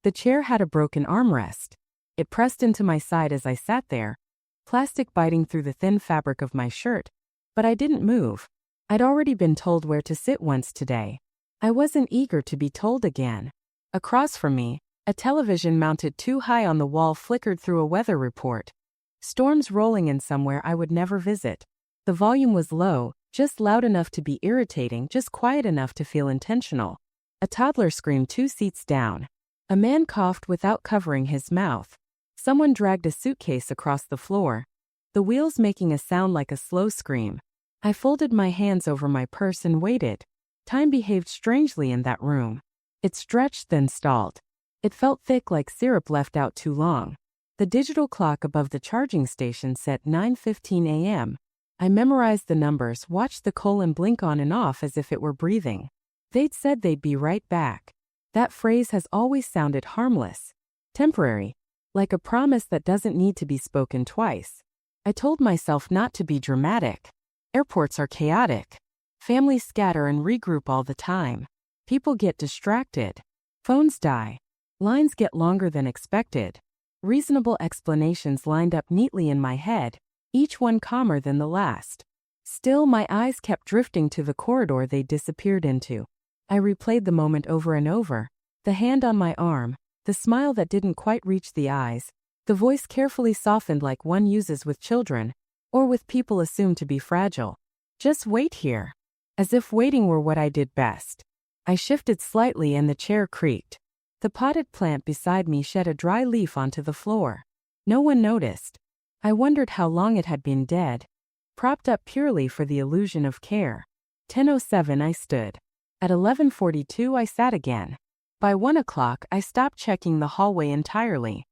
The chair had a broken armrest. It pressed into my side as I sat there, plastic biting through the thin fabric of my shirt, but I didn't move. I'd already been told where to sit once today. I wasn't eager to be told again. Across from me, a television mounted too high on the wall flickered through a weather report. Storms rolling in somewhere I would never visit. The volume was low, just loud enough to be irritating, just quiet enough to feel intentional. A toddler screamed 2 seats down. A man coughed without covering his mouth. Someone dragged a suitcase across the floor, the wheels making a sound like a slow scream. I folded my hands over my purse and waited. Time behaved strangely in that room. It stretched then stalled. It felt thick like syrup left out too long. The digital clock above the charging station said 9:15 a.m. I memorized the numbers, watched the colon blink on and off as if it were breathing. They'd said they'd be right back. That phrase has always sounded harmless, temporary, like a promise that doesn't need to be spoken twice. I told myself not to be dramatic. Airports are chaotic. Families scatter and regroup all the time. People get distracted. Phones die. Lines get longer than expected. Reasonable explanations lined up neatly in my head, each one calmer than the last. Still, my eyes kept drifting to the corridor they disappeared into. I replayed the moment over and over. The hand on my arm, the smile that didn't quite reach the eyes, the voice carefully softened like one uses with children, or with people assumed to be fragile. Just wait here. As if waiting were what I did best. I shifted slightly and the chair creaked. The potted plant beside me shed a dry leaf onto the floor. No one noticed. I wondered how long it had been dead, propped up purely for the illusion of care. 10:07 I stood. At 11:42 I sat again. By 1 o'clock I stopped checking the hallway entirely.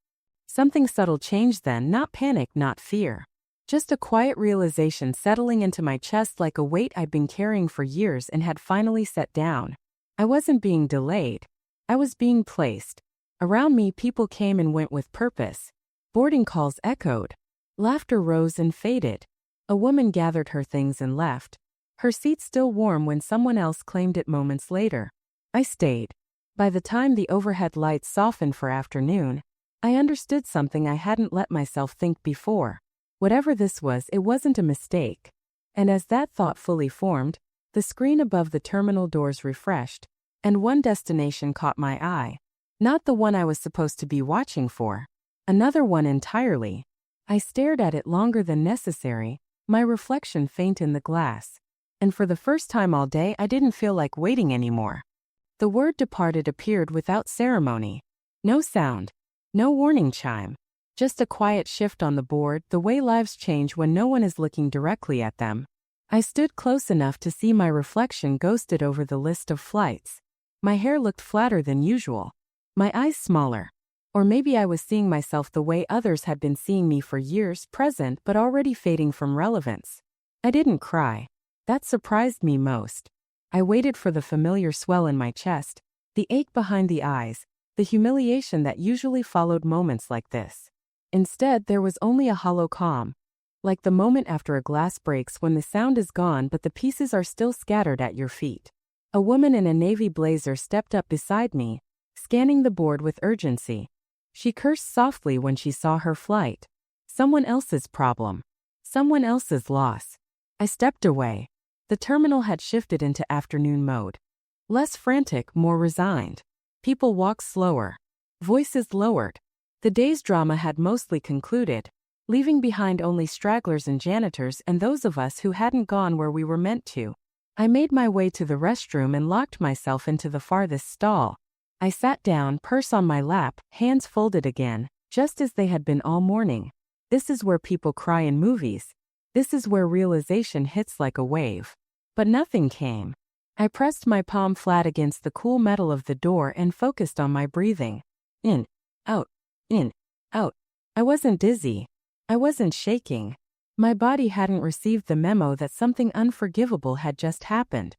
Something subtle changed then, not panic, not fear. Just a quiet realization settling into my chest like a weight I'd been carrying for years and had finally set down. I wasn't being delayed. I was being placed. Around me people came and went with purpose. Boarding calls echoed. Laughter rose and faded. A woman gathered her things and left. Her seat still warm when someone else claimed it moments later. I stayed. By the time the overhead lights softened for afternoon, I understood something I hadn't let myself think before. Whatever this was, it wasn't a mistake. And as that thought fully formed, the screen above the terminal doors refreshed, and one destination caught my eye. Not the one I was supposed to be watching for. Another one entirely. I stared at it longer than necessary, my reflection faint in the glass. And for the first time all day I didn't feel like waiting anymore. The word departed appeared without ceremony. No sound. No warning chime. Just a quiet shift on the board, the way lives change when no one is looking directly at them. I stood close enough to see my reflection ghosted over the list of flights. My hair looked flatter than usual. My eyes smaller. Or maybe I was seeing myself the way others had been seeing me for years, present but already fading from relevance. I didn't cry. That surprised me most. I waited for the familiar swell in my chest, the ache behind the eyes, the humiliation that usually followed moments like this. Instead, there was only a hollow calm, like the moment after a glass breaks when the sound is gone but the pieces are still scattered at your feet. A woman in a navy blazer stepped up beside me, scanning the board with urgency. She cursed softly when she saw her flight. Someone else's problem. Someone else's loss. I stepped away. The terminal had shifted into afternoon mode. Less frantic, more resigned. People walked slower. Voices lowered. The day's drama had mostly concluded, leaving behind only stragglers and janitors and those of us who hadn't gone where we were meant to. I made my way to the restroom and locked myself into the farthest stall. I sat down, purse on my lap, hands folded again, just as they had been all morning. This is where people cry in movies. This is where realization hits like a wave. But nothing came. I pressed my palm flat against the cool metal of the door and focused on my breathing. In, out, in, out. I wasn't dizzy. I wasn't shaking. My body hadn't received the memo that something unforgivable had just happened.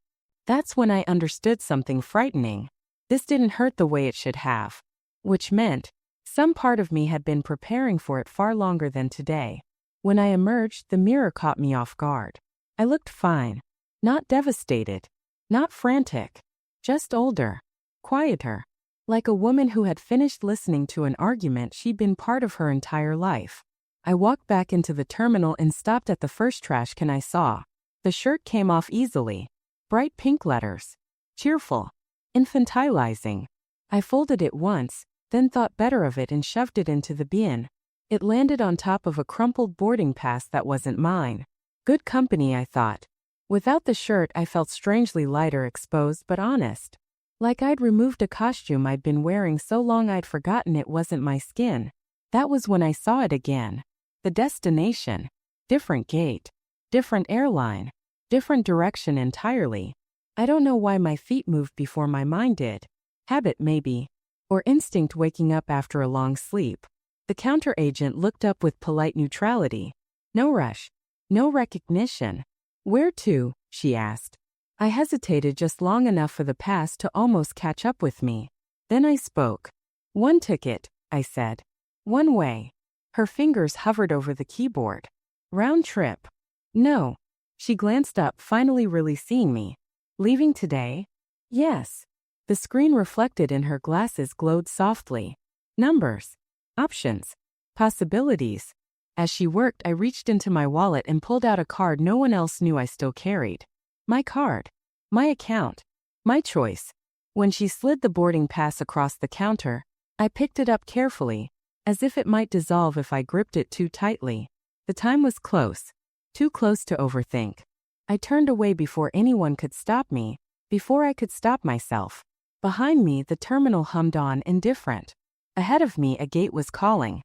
That's when I understood something frightening. This didn't hurt the way it should have. Which meant, some part of me had been preparing for it far longer than today. When I emerged, the mirror caught me off guard. I looked fine. Not devastated. Not frantic. Just older. Quieter. like a woman who had finished listening to an argument she'd been part of her entire life. I walked back into the terminal and stopped at the first trash can I saw. The shirt came off easily. Bright pink letters. Cheerful. Infantilizing. I folded it once, then thought better of it and shoved it into the bin. It landed on top of a crumpled boarding pass that wasn't mine. Good company, I thought. Without the shirt, I felt strangely lighter, exposed but honest. Like I'd removed a costume I'd been wearing so long I'd forgotten it wasn't my skin. That was when I saw it again. The destination. Different gate. Different airline. Different direction entirely. I don't know why my feet moved before my mind did. Habit maybe. Or instinct waking up after a long sleep. The counter agent looked up with polite neutrality. No rush. No recognition. Where to? She asked. I hesitated just long enough for the pass to almost catch up with me. Then I spoke. One ticket, I said. One way. Her fingers hovered over the keyboard. Round trip. No. She glanced up, finally really seeing me. Leaving today? Yes. The screen reflected in her glasses glowed softly. Numbers. Options. Possibilities. As she worked, I reached into my wallet and pulled out a card no one else knew I still carried. My card. My account. My choice. When she slid the boarding pass across the counter, I picked it up carefully, as if it might dissolve if I gripped it too tightly. The time was close. Too close to overthink. I turned away before anyone could stop me, before I could stop myself. Behind me, the terminal hummed on, indifferent. Ahead of me, a gate was calling.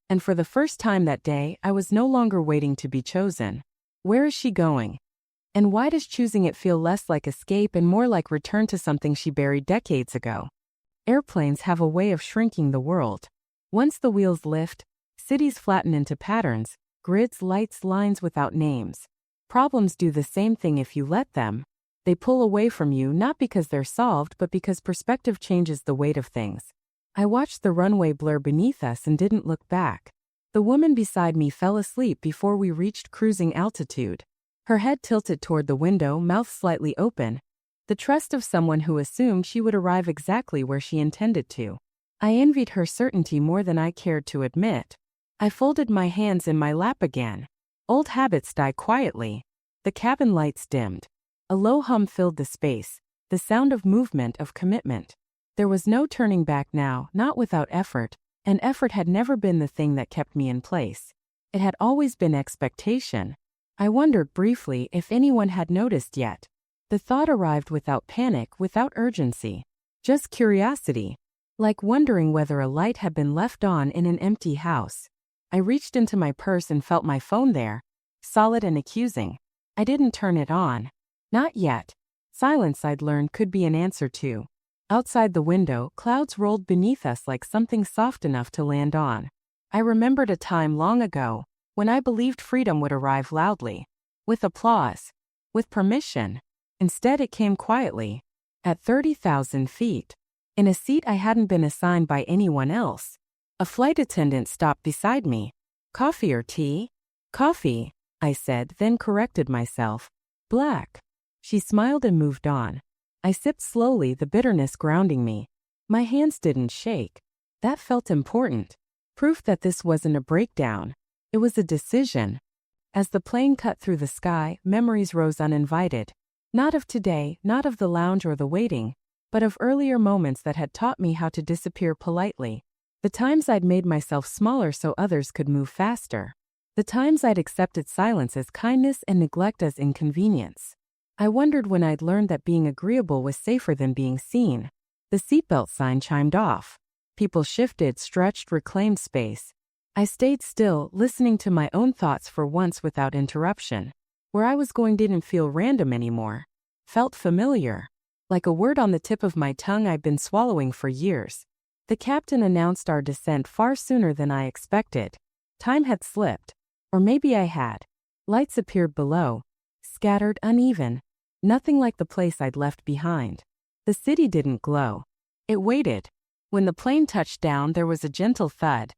And for the first time that day, I was no longer waiting to be chosen. Where is she going? And why does choosing it feel less like escape and more like return to something she buried decades ago? Airplanes have a way of shrinking the world. Once the wheels lift, cities flatten into patterns, grids, lights, lines without names. Problems do the same thing if you let them. They pull away from you not because they're solved but because perspective changes the weight of things. I watched the runway blur beneath us and didn't look back. The woman beside me fell asleep before we reached cruising altitude. Her head tilted toward the window, mouth slightly open. The trust of someone who assumed she would arrive exactly where she intended to. I envied her certainty more than I cared to admit. I folded my hands in my lap again. Old habits die quietly. The cabin lights dimmed. A low hum filled the space, the sound of movement, of commitment. There was no turning back now, not without effort, and effort had never been the thing that kept me in place. It had always been expectation. I wondered briefly if anyone had noticed yet. The thought arrived without panic, without urgency. Just curiosity. Like wondering whether a light had been left on in an empty house. I reached into my purse and felt my phone there, solid and accusing. I didn't turn it on. Not yet. Silence, I'd learned, could be an answer too. Outside the window, clouds rolled beneath us like something soft enough to land on. I remembered a time long ago, when I believed freedom would arrive loudly. With applause. With permission. Instead it came quietly. At 30,000 feet. In a seat I hadn't been assigned by anyone else. A flight attendant stopped beside me. Coffee or tea? Coffee, I said, then corrected myself. Black. She smiled and moved on. I sipped slowly, the bitterness grounding me. My hands didn't shake. That felt important. Proof that this wasn't a breakdown. It was a decision. As the plane cut through the sky, memories rose uninvited. Not of today, not of the lounge or the waiting, but of earlier moments that had taught me how to disappear politely. The times I'd made myself smaller so others could move faster. The times I'd accepted silence as kindness and neglect as inconvenience. I wondered when I'd learned that being agreeable was safer than being seen. The seatbelt sign chimed off. People shifted, stretched, reclaimed space. I stayed still, listening to my own thoughts for once without interruption. Where I was going didn't feel random anymore. Felt familiar. Like a word on the tip of my tongue I'd been swallowing for years. The captain announced our descent far sooner than I expected. Time had slipped. Or maybe I had. Lights appeared below. Scattered, uneven. Nothing like the place I'd left behind. The city didn't glow. It waited. When the plane touched down, there was a gentle thud.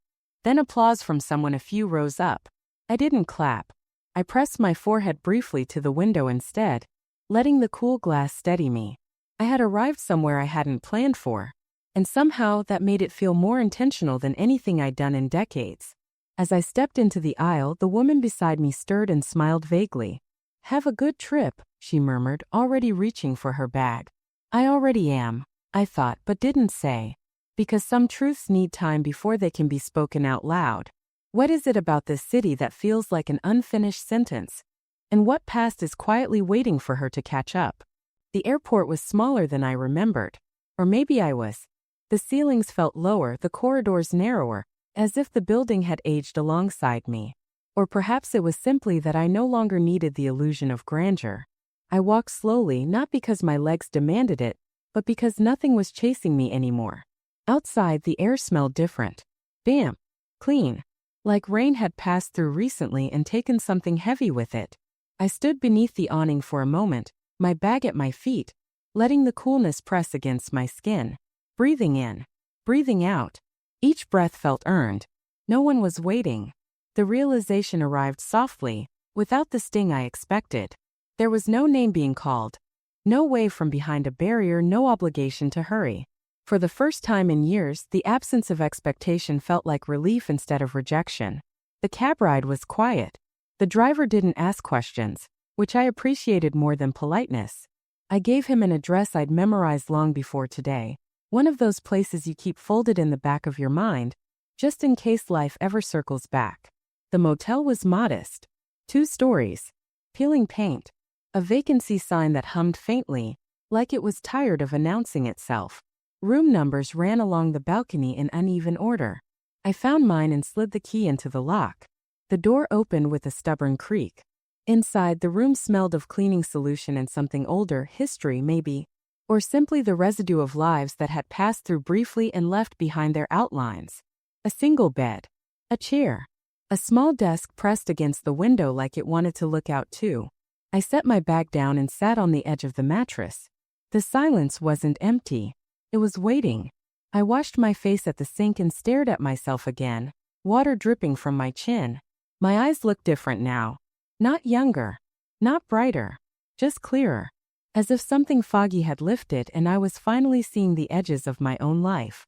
Then applause from someone a few rows up. I didn't clap. I pressed my forehead briefly to the window instead, letting the cool glass steady me. I had arrived somewhere I hadn't planned for. and somehow that made it feel more intentional than anything I'd done in decades. As I stepped into the aisle, the woman beside me stirred and smiled vaguely. "Have a good trip," she murmured, already reaching for her bag. "I already am," I thought, but didn't say. Because some truths need time before they can be spoken out loud. What is it about this city that feels like an unfinished sentence? And what past is quietly waiting for her to catch up? The airport was smaller than I remembered. Or maybe I was. The ceilings felt lower, the corridors narrower, as if the building had aged alongside me. Or perhaps it was simply that I no longer needed the illusion of grandeur. I walked slowly, not because my legs demanded it, but because nothing was chasing me anymore. Outside, the air smelled different. Damp. Clean. Like rain had passed through recently and taken something heavy with it. I stood beneath the awning for a moment, my bag at my feet, letting the coolness press against my skin. Breathing in. Breathing out. Each breath felt earned. No one was waiting. The realization arrived softly, without the sting I expected. There was no name being called. No wave from behind a barrier, no obligation to hurry. For the first time in years, the absence of expectation felt like relief instead of rejection. The cab ride was quiet. The driver didn't ask questions, which I appreciated more than politeness. I gave him an address I'd memorized long before today, one of those places you keep folded in the back of your mind, just in case life ever circles back. The motel was modest. 2 stories. Peeling paint. A vacancy sign that hummed faintly, like it was tired of announcing itself. Room numbers ran along the balcony in uneven order. I found mine and slid the key into the lock. The door opened with a stubborn creak. Inside, the room smelled of cleaning solution and something older, history maybe, or simply the residue of lives that had passed through briefly and left behind their outlines. A single bed. A chair. A small desk pressed against the window like it wanted to look out too. I set my bag down and sat on the edge of the mattress. The silence wasn't empty. It was waiting. I washed my face at the sink and stared at myself again, water dripping from my chin. My eyes looked different now. Not younger. Not brighter. Just clearer. As if something foggy had lifted and I was finally seeing the edges of my own life.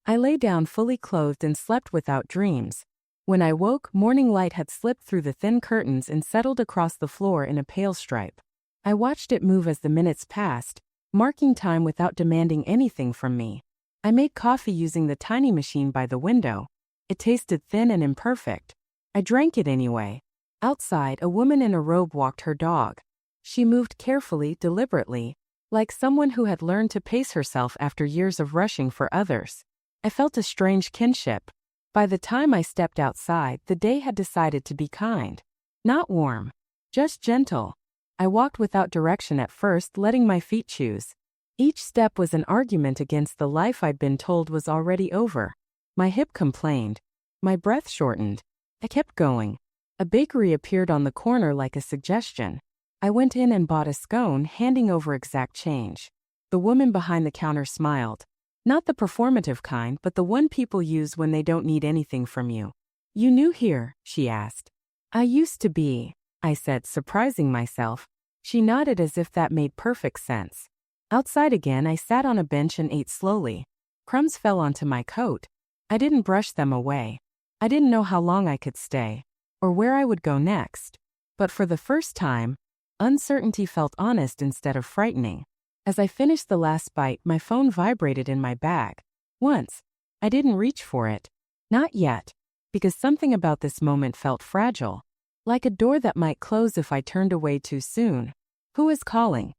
I lay down fully clothed and slept without dreams. When I woke, morning light had slipped through the thin curtains and settled across the floor in a pale stripe. I watched it move as the minutes passed, marking time without demanding anything from me. I made coffee using the tiny machine by the window. It tasted thin and imperfect. I drank it anyway. Outside, a woman in a robe walked her dog. She moved carefully, deliberately, like someone who had learned to pace herself after years of rushing for others. I felt a strange kinship. By the time I stepped outside, the day had decided to be kind. Not warm. Just gentle. I walked without direction at first, letting my feet choose. Each step was an argument against the life I'd been told was already over. My hip complained. My breath shortened. I kept going. A bakery appeared on the corner like a suggestion. I went in and bought a scone, handing over exact change. The woman behind the counter smiled. Not the performative kind, but the one people use when they don't need anything from you. "You new here?" she asked. "I used to be," I said, surprising myself. She nodded as if that made perfect sense. Outside again, I sat on a bench and ate slowly. Crumbs fell onto my coat. I didn't brush them away. I didn't know how long I could stay, or where I would go next. But for the first time, uncertainty felt honest instead of frightening. As I finished the last bite, my phone vibrated in my bag. Once. I didn't reach for it. Not yet. Because something about this moment felt fragile. Like a door that might close if I turned away too soon. Who is calling?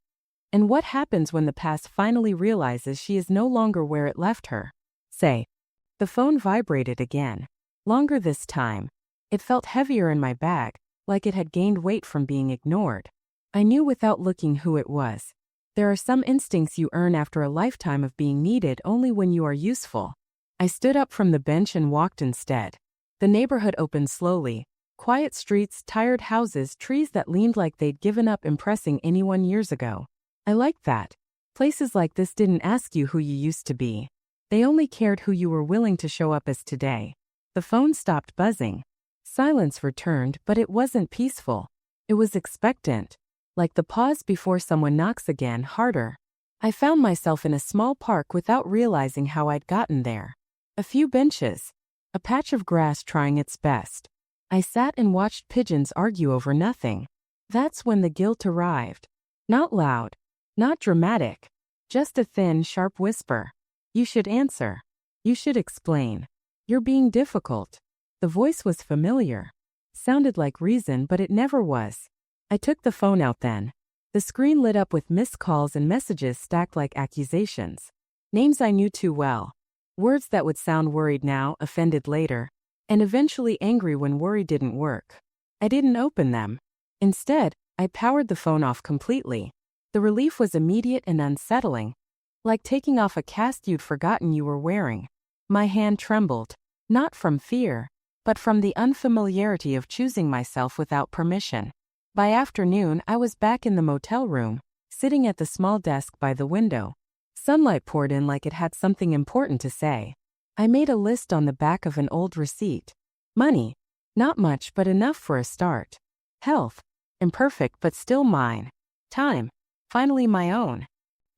And what happens when the past finally realizes she is no longer where it left her? Say. The phone vibrated again. Longer this time. It felt heavier in my bag, like it had gained weight from being ignored. I knew without looking who it was. There are some instincts you earn after a lifetime of being needed only when you are useful. I stood up from the bench and walked instead. The neighborhood opened slowly. Quiet streets, tired houses, trees that leaned like they'd given up impressing anyone years ago. I liked that. Places like this didn't ask you who you used to be. They only cared who you were willing to show up as today. The phone stopped buzzing. Silence returned, but it wasn't peaceful. It was expectant. Like the pause before someone knocks again, harder. I found myself in a small park without realizing how I'd gotten there. A few benches. A patch of grass trying its best. I sat and watched pigeons argue over nothing. That's when the guilt arrived. Not loud. Not dramatic. Just a thin, sharp whisper. You should answer. You should explain. You're being difficult. The voice was familiar. Sounded like reason, but it never was. I took the phone out then. The screen lit up with missed calls and messages stacked like accusations. Names I knew too well. Words that would sound worried now, offended later, and eventually angry when worry didn't work. I didn't open them. Instead, I powered the phone off completely. The relief was immediate and unsettling, like taking off a cast you'd forgotten you were wearing. My hand trembled, not from fear, but from the unfamiliarity of choosing myself without permission. By afternoon, I was back in the motel room, sitting at the small desk by the window. Sunlight poured in like it had something important to say. I made a list on the back of an old receipt. Money. Not much, but enough for a start. Health. Imperfect, but still mine. Time. Finally my own.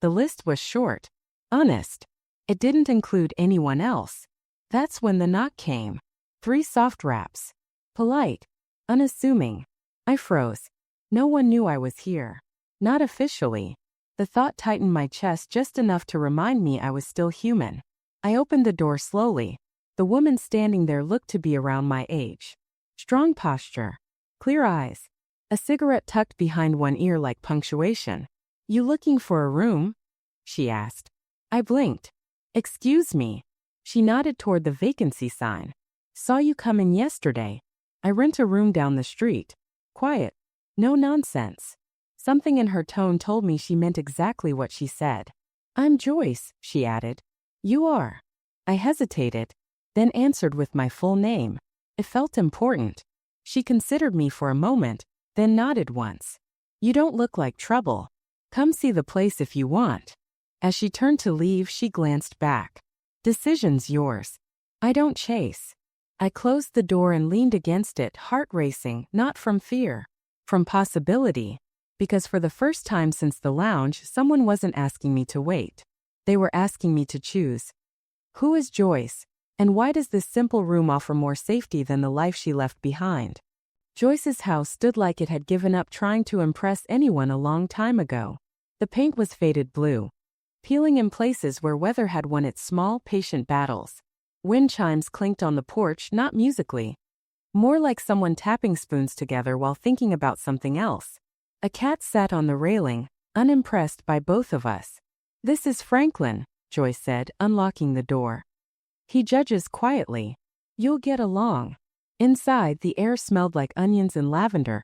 The list was short. Honest. It didn't include anyone else. That's when the knock came. 3 soft raps. Polite. Unassuming. I froze. No one knew I was here. Not officially. The thought tightened my chest just enough to remind me I was still human. I opened the door slowly. The woman standing there looked to be around my age. Strong posture. Clear eyes. A cigarette tucked behind one ear like punctuation. You looking for a room? She asked. I blinked. Excuse me. She nodded toward the vacancy sign. Saw you come in yesterday. I rent a room down the street. Quiet. No nonsense. Something in her tone told me she meant exactly what she said. I'm Joyce, she added. You are. I hesitated, then answered with my full name. It felt important. She considered me for a moment, then nodded once. You don't look like trouble. Come see the place if you want. As she turned to leave, she glanced back. Decision's yours. I don't chase. I closed the door and leaned against it, heart racing, not from fear, from possibility. Because for the first time since the lounge, someone wasn't asking me to wait. They were asking me to choose. Who is Joyce, and why does this simple room offer more safety than the life she left behind? Joyce's house stood like it had given up trying to impress anyone a long time ago. The paint was faded blue, peeling in places where weather had won its small, patient battles. Wind chimes clinked on the porch, not musically, more like someone tapping spoons together while thinking about something else. A cat sat on the railing, unimpressed by both of us. This is Franklin, Joyce said, unlocking the door. He judges quietly. You'll get along. Inside, the air smelled like onions and lavender.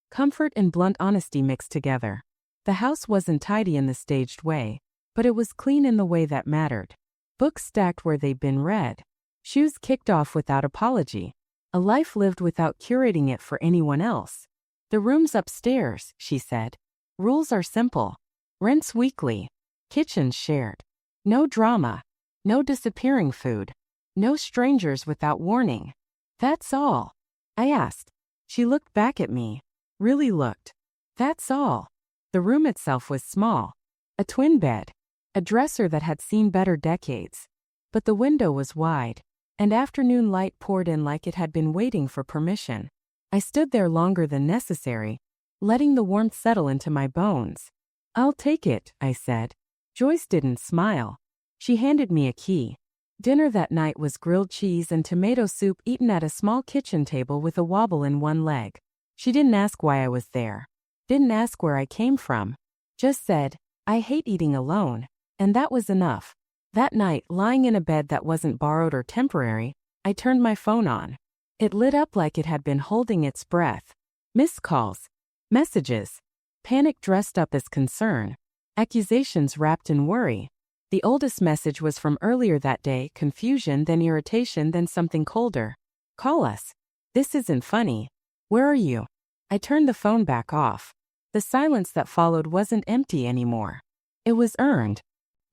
Comfort and blunt honesty mixed together. The house wasn't tidy in the staged way, but it was clean in the way that mattered. Books stacked where they'd been read. Shoes kicked off without apology. A life lived without curating it for anyone else. The room's upstairs, she said. Rules are simple. Rent's weekly. Kitchen's shared. No drama. No disappearing food. No strangers without warning. That's all. I asked. She looked back at me. Really looked. That's all. The room itself was small. A twin bed. A dresser that had seen better decades. But the window was wide, and afternoon light poured in like it had been waiting for permission. I stood there longer than necessary, letting the warmth settle into my bones. I'll take it, I said. Joyce didn't smile. She handed me a key. Dinner that night was grilled cheese and tomato soup eaten at a small kitchen table with a wobble in one leg. She didn't ask why I was there. Didn't ask where I came from. Just said, I hate eating alone. And that was enough. That night, lying in a bed that wasn't borrowed or temporary, I turned my phone on. It lit up like it had been holding its breath. Missed calls. Messages. Panic dressed up as concern. Accusations wrapped in worry. The oldest message was from earlier that day, confusion, then irritation, then something colder. Call us. This isn't funny. Where are you? I turned the phone back off. The silence that followed wasn't empty anymore. It was earned.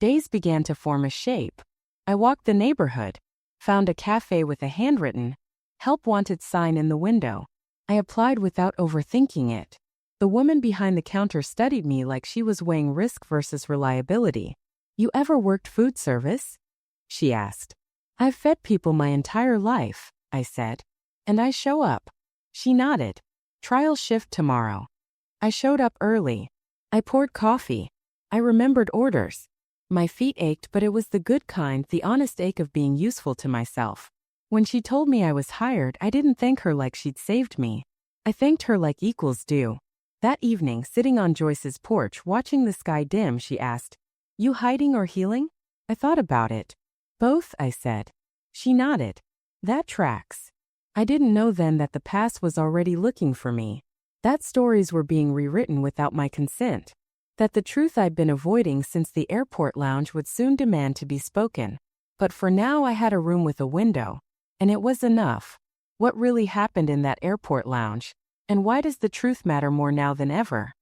Days began to form a shape. I walked the neighborhood. Found a cafe with a handwritten, "Help wanted" sign in the window. I applied without overthinking it. The woman behind the counter studied me like she was weighing risk versus reliability. "You ever worked food service?" she asked. "I've fed people my entire life," I said. "And I show up." She nodded. "Trial shift tomorrow." I showed up early. I poured coffee. I remembered orders. My feet ached, but it was the good kind, the honest ache of being useful to myself. When she told me I was hired, I didn't thank her like she'd saved me. I thanked her like equals do. That evening, sitting on Joyce's porch watching the sky dim, she asked, "You hiding or healing?" I thought about it. "Both," I said. She nodded. That tracks. I didn't know then that the past was already looking for me. That stories were being rewritten without my consent. That the truth I'd been avoiding since the airport lounge would soon demand to be spoken. But for now I had a room with a window. And it was enough. What really happened in that airport lounge? And why does the truth matter more now than ever?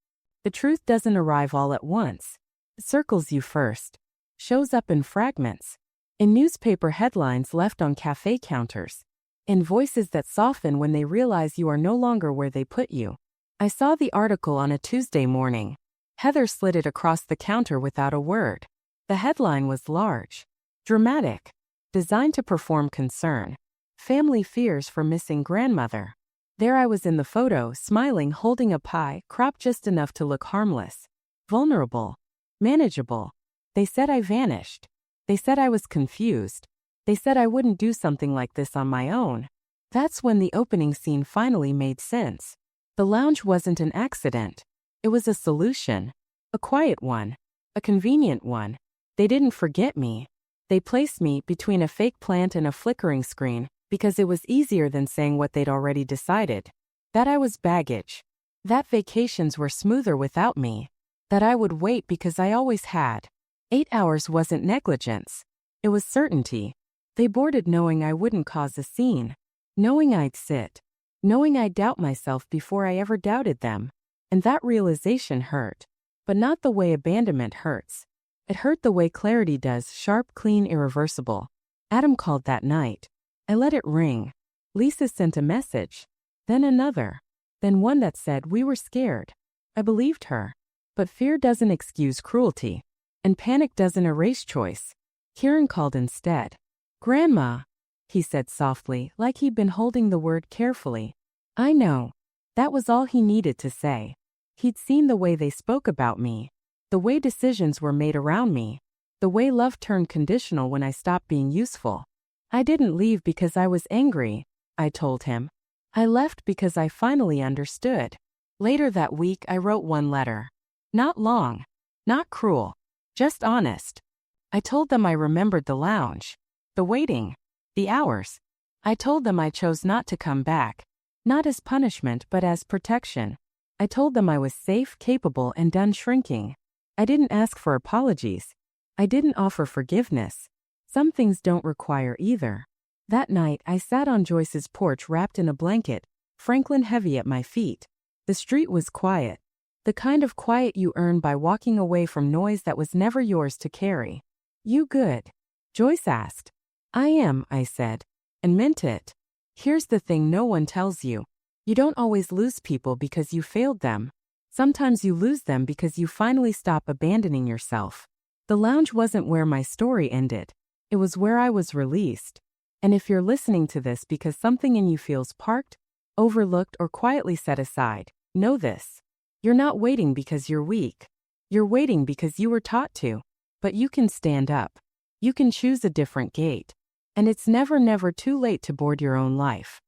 The truth doesn't arrive all at once. It circles you first. Shows up in fragments. In newspaper headlines left on cafe counters. In voices that soften when they realize you are no longer where they put you. I saw the article on a Tuesday morning. Heather slid it across the counter without a word. The headline was large. Dramatic. Designed to perform concern. Family fears for missing grandmother. There I was in the photo, smiling, holding a pie, cropped just enough to look harmless. Vulnerable. Manageable. They said I vanished. They said I was confused. They said I wouldn't do something like this on my own. That's when the opening scene finally made sense. The lounge wasn't an accident. It was a solution. A quiet one. A convenient one. They didn't forget me. They placed me between a fake plant and a flickering screen because it was easier than saying what they'd already decided. That I was baggage. That vacations were smoother without me. That I would wait because I always had. 8 hours wasn't negligence. It was certainty. They boarded knowing I wouldn't cause a scene. Knowing I'd sit. Knowing I'd doubt myself before I ever doubted them. And that realization hurt. But not the way abandonment hurts. It hurt the way clarity does, sharp, clean, irreversible. Adam called that night. I let it ring. Lisa sent a message. Then another. Then one that said we were scared. I believed her. But fear doesn't excuse cruelty. And panic doesn't erase choice. Kieran called instead. "Grandma," he said softly, like he'd been holding the word carefully. "I know." That was all he needed to say. He'd seen the way they spoke about me. The way decisions were made around me. The way love turned conditional when I stopped being useful. I didn't leave because I was angry, I told him. I left because I finally understood. Later that week, I wrote one letter. Not long. Not cruel. Just honest. I told them I remembered the lounge. The waiting. The hours. I told them I chose not to come back. Not as punishment but as protection. I told them I was safe, capable, and done shrinking. I didn't ask for apologies. I didn't offer forgiveness. Some things don't require either. That night, I sat on Joyce's porch wrapped in a blanket, Franklin heavy at my feet. The street was quiet. The kind of quiet you earn by walking away from noise that was never yours to carry. "You good?" Joyce asked. "I am," I said, and meant it. Here's the thing no one tells you. You don't always lose people because you failed them. Sometimes you lose them because you finally stop abandoning yourself. The lounge wasn't where my story ended. It was where I was released. And if you're listening to this because something in you feels parked, overlooked, or quietly set aside, know this. You're not waiting because you're weak. You're waiting because you were taught to. But you can stand up. You can choose a different gate. And it's never too late to board your own life.